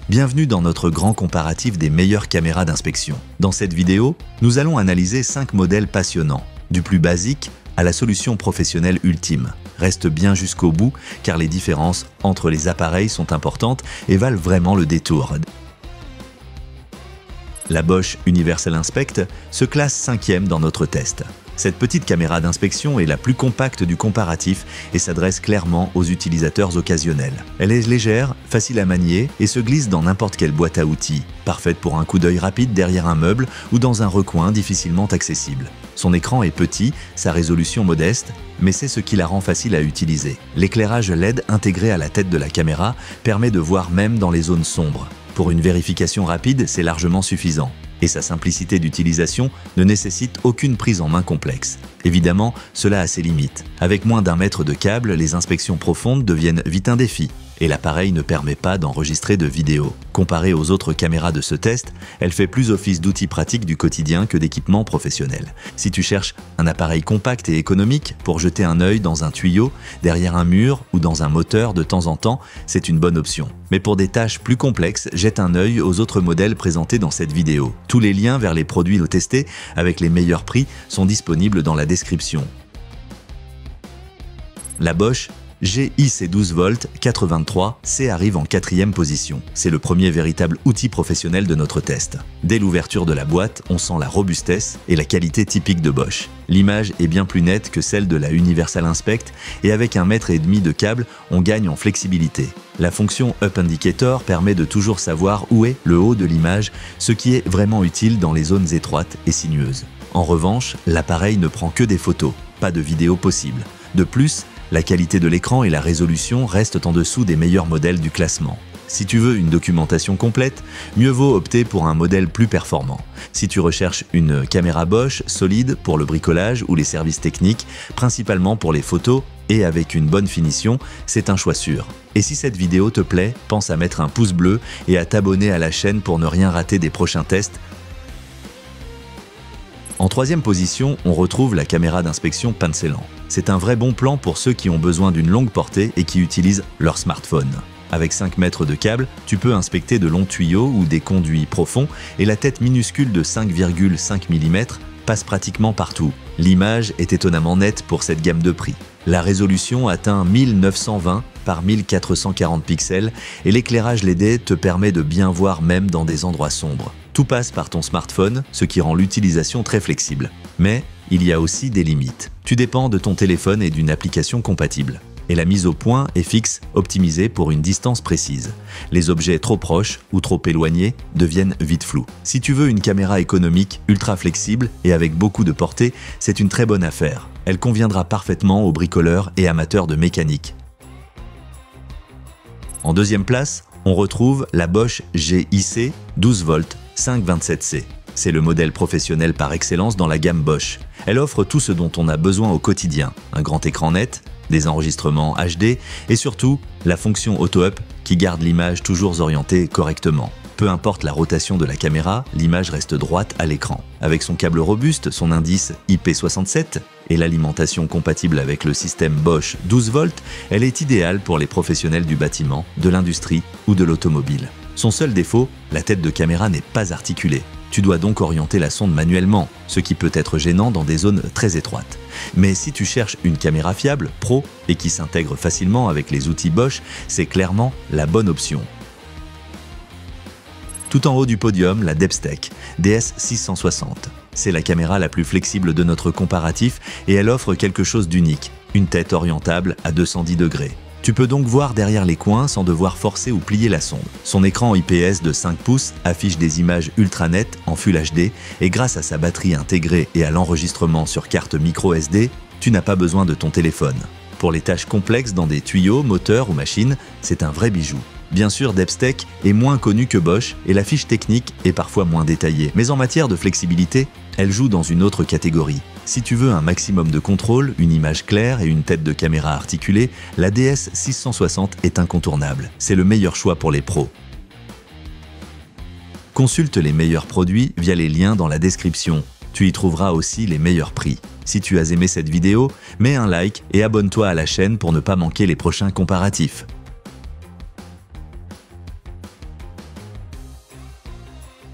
Bienvenue dans notre grand comparatif des meilleures caméras d'inspection. Dans cette vidéo, nous allons analyser 5 modèles passionnants, du plus basique à la solution professionnelle ultime. Reste bien jusqu'au bout car les différences entre les appareils sont importantes et valent vraiment le détour. La Bosch Universal Inspect se classe 5e dans notre test. Cette petite caméra d'inspection est la plus compacte du comparatif et s'adresse clairement aux utilisateurs occasionnels. Elle est légère, facile à manier et se glisse dans n'importe quelle boîte à outils, parfaite pour un coup d'œil rapide derrière un meuble ou dans un recoin difficilement accessible. Son écran est petit, sa résolution modeste, mais c'est ce qui la rend facile à utiliser. L'éclairage LED intégré à la tête de la caméra permet de voir même dans les zones sombres. Pour une vérification rapide, c'est largement suffisant. Et sa simplicité d'utilisation ne nécessite aucune prise en main complexe. Évidemment, cela a ses limites. Avec moins d'1 mètre de câble, les inspections profondes deviennent vite un défi. Et l'appareil ne permet pas d'enregistrer de vidéo. Comparée aux autres caméras de ce test, elle fait plus office d'outil pratique du quotidien que d'équipement professionnel. Si tu cherches un appareil compact et économique pour jeter un œil dans un tuyau, derrière un mur ou dans un moteur de temps en temps, c'est une bonne option. Mais pour des tâches plus complexes, jette un œil aux autres modèles présentés dans cette vidéo. Tous les liens vers les produits testés avec les meilleurs prix sont disponibles dans la description. La Bosch GIC 12V 83C arrive en 4e position. C'est le premier véritable outil professionnel de notre test. Dès l'ouverture de la boîte, on sent la robustesse et la qualité typique de Bosch. L'image est bien plus nette que celle de la Universal Inspect et avec 1,5 mètre de câble, on gagne en flexibilité. La fonction Up Indicator permet de toujours savoir où est le haut de l'image, ce qui est vraiment utile dans les zones étroites et sinueuses. En revanche, l'appareil ne prend que des photos, pas de vidéo possible. De plus, la qualité de l'écran et la résolution restent en dessous des meilleurs modèles du classement. Si tu veux une documentation complète, mieux vaut opter pour un modèle plus performant. Si tu recherches une caméra Bosch solide pour le bricolage ou les services techniques, principalement pour les photos et avec une bonne finition, c'est un choix sûr. Et si cette vidéo te plaît, pense à mettre un pouce bleu et à t'abonner à la chaîne pour ne rien rater des prochains tests. En 3e position, on retrouve la caméra d'inspection Panselan. C'est un vrai bon plan pour ceux qui ont besoin d'une longue portée et qui utilisent leur smartphone. Avec 5 mètres de câble, tu peux inspecter de longs tuyaux ou des conduits profonds et la tête minuscule de 5,5 mm passe pratiquement partout. L'image est étonnamment nette pour cette gamme de prix. La résolution atteint 1920 par 1440 pixels et l'éclairage LED te permet de bien voir même dans des endroits sombres. Tout passe par ton smartphone, ce qui rend l'utilisation très flexible. Mais il y a aussi des limites. Tu dépends de ton téléphone et d'une application compatible. Et la mise au point est fixe, optimisée pour une distance précise. Les objets trop proches ou trop éloignés deviennent vite flous. Si tu veux une caméra économique, ultra flexible et avec beaucoup de portée, c'est une très bonne affaire. Elle conviendra parfaitement aux bricoleurs et amateurs de mécanique. En 2e place, on retrouve la Bosch GIC 12V 527C. C'est le modèle professionnel par excellence dans la gamme Bosch. Elle offre tout ce dont on a besoin au quotidien. Un grand écran net, des enregistrements HD et surtout la fonction Auto-Up qui garde l'image toujours orientée correctement. Peu importe la rotation de la caméra, l'image reste droite à l'écran. Avec son câble robuste, son indice IP67 et l'alimentation compatible avec le système Bosch 12V, elle est idéale pour les professionnels du bâtiment, de l'industrie ou de l'automobile. Son seul défaut, la tête de caméra n'est pas articulée. Tu dois donc orienter la sonde manuellement, ce qui peut être gênant dans des zones très étroites. Mais si tu cherches une caméra fiable, pro, et qui s'intègre facilement avec les outils Bosch, c'est clairement la bonne option. Tout en haut du podium, la Depstech DS660. C'est la caméra la plus flexible de notre comparatif et elle offre quelque chose d'unique, une tête orientable à 210 degrés. Tu peux donc voir derrière les coins sans devoir forcer ou plier la sonde. Son écran IPS de 5 pouces affiche des images ultra nettes en Full HD et grâce à sa batterie intégrée et à l'enregistrement sur carte micro SD, tu n'as pas besoin de ton téléphone. Pour les tâches complexes dans des tuyaux, moteurs ou machines, c'est un vrai bijou. Bien sûr, Depstech est moins connue que Bosch et la fiche technique est parfois moins détaillée. Mais en matière de flexibilité, elle joue dans une autre catégorie. Si tu veux un maximum de contrôle, une image claire et une tête de caméra articulée, la DS660 est incontournable. C'est le meilleur choix pour les pros. Consulte les meilleurs produits via les liens dans la description. Tu y trouveras aussi les meilleurs prix. Si tu as aimé cette vidéo, mets un like et abonne-toi à la chaîne pour ne pas manquer les prochains comparatifs.